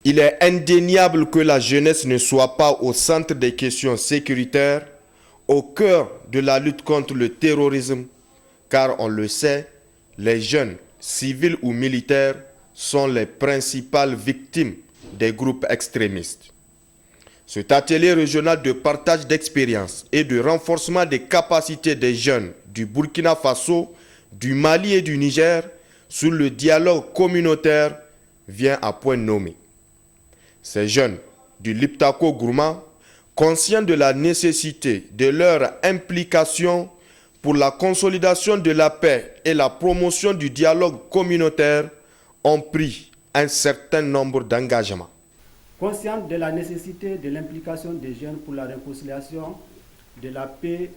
Il est indéniable que la jeunesse ne soit pas au centre des questions sécuritaires, au cœur de la lutte contre le terrorisme, car on le sait, les jeunes, civils ou militaires, sont les principales victimes des groupes extrémistes. Cet atelier régional de partage d'expériences et de renforcement des capacités des jeunes du Burkina Faso, du Mali et du Niger sur le dialogue communautaire vient à point nommé. Ces jeunes du Liptako Gourma, conscients de la nécessité de leur implication pour la consolidation de la paix et la promotion du dialogue communautaire, ont pris un certain nombre d'engagements. Conscients de la nécessité de l'implication des jeunes pour la réconciliation de la paix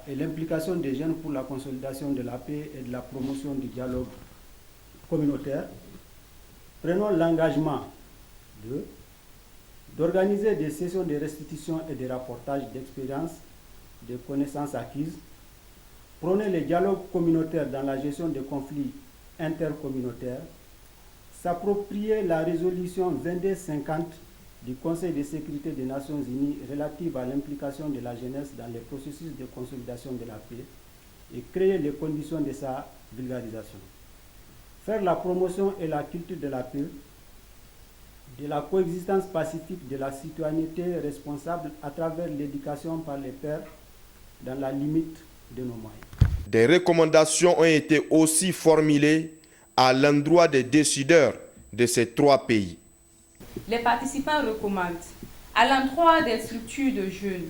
et l'implication des jeunes pour la consolidation de la paix et de la promotion du dialogue communautaire, prenons l'engagement d'organiser des sessions de restitution et de rapportage d'expériences, de connaissances acquises, prôner le dialogue communautaire dans la gestion des conflits intercommunautaires, s'approprier la résolution 2250 du Conseil de sécurité des Nations Unies relative à l'implication de la jeunesse dans les processus de consolidation de la paix et créer les conditions de sa vulgarisation. Faire la promotion et la culture de la paix, de la coexistence pacifique, de la citoyenneté responsable à travers l'éducation par les pairs dans la limite de nos moyens. Des recommandations ont été aussi formulées à l'endroit des décideurs de ces trois pays. Les participants recommandent à l'endroit des structures de jeunes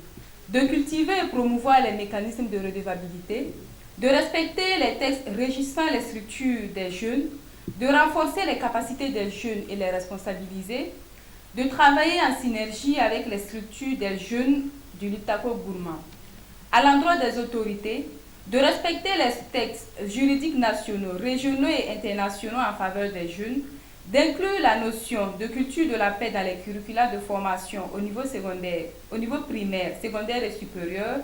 de cultiver et promouvoir les mécanismes de redevabilité, de respecter les textes régissant les structures des jeunes, de renforcer les capacités des jeunes et les responsabiliser, de travailler en synergie avec les structures des jeunes du Liptako Gourma. À l'endroit des autorités, de respecter les textes juridiques nationaux, régionaux et internationaux en faveur des jeunes, d'inclure la notion de culture de la paix dans les curricula de formation au niveau secondaire, au niveau primaire, secondaire et supérieur,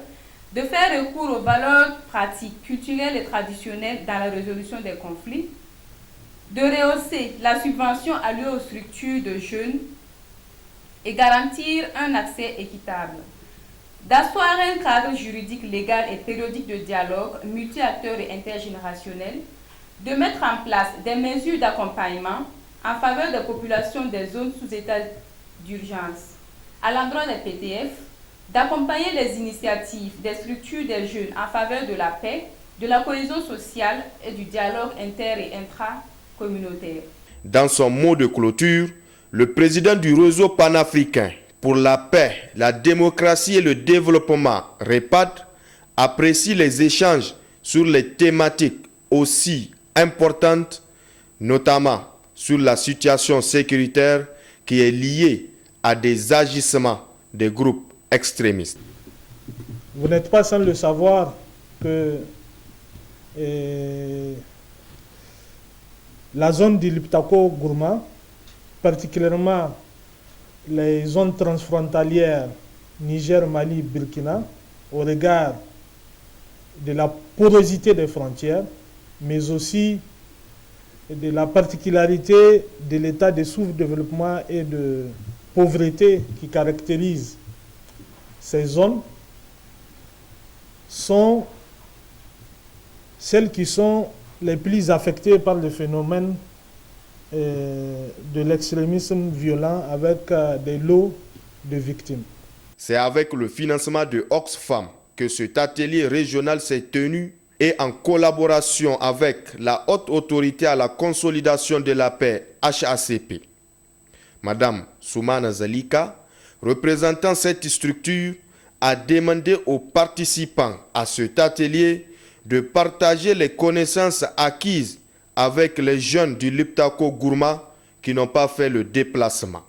de faire recours aux valeurs pratiques, culturelles et traditionnelles dans la résolution des conflits, de rehausser la subvention allouée aux structures de jeunes et garantir un accès équitable, d'asseoir un cadre juridique légal et périodique de dialogue multi-acteurs et intergénérationnel, de mettre en place des mesures d'accompagnement en faveur des populations des zones sous état d'urgence. À l'endroit des PTF, d'accompagner les initiatives des structures des jeunes en faveur de la paix, de la cohésion sociale et du dialogue inter- et intracommunautaire. Dans son mot de clôture, le président du réseau panafricain pour la paix, la démocratie et le développement, REPAD, apprécie les échanges sur les thématiques aussi importantes, notamment sur la situation sécuritaire qui est liée à des agissements des groupes extrémistes. Vous n'êtes pas sans le savoir que la zone du Liptako Gourma, particulièrement les zones transfrontalières Niger, Mali, Burkina, au regard de la porosité des frontières, mais aussi de la particularité de l'état de sous-développement et de pauvreté qui caractérise ces zones, sont celles qui sont les plus affectées par le phénomène de l'extrémisme violent avec des lots de victimes. C'est avec le financement de Oxfam que cet atelier régional s'est tenu et en collaboration avec la Haute Autorité à la Consolidation de la Paix, HACP. Madame Soumana Zalika, représentant cette structure, a demandé aux participants à cet atelier de partager les connaissances acquises avec les jeunes du Liptako Gourma qui n'ont pas fait le déplacement.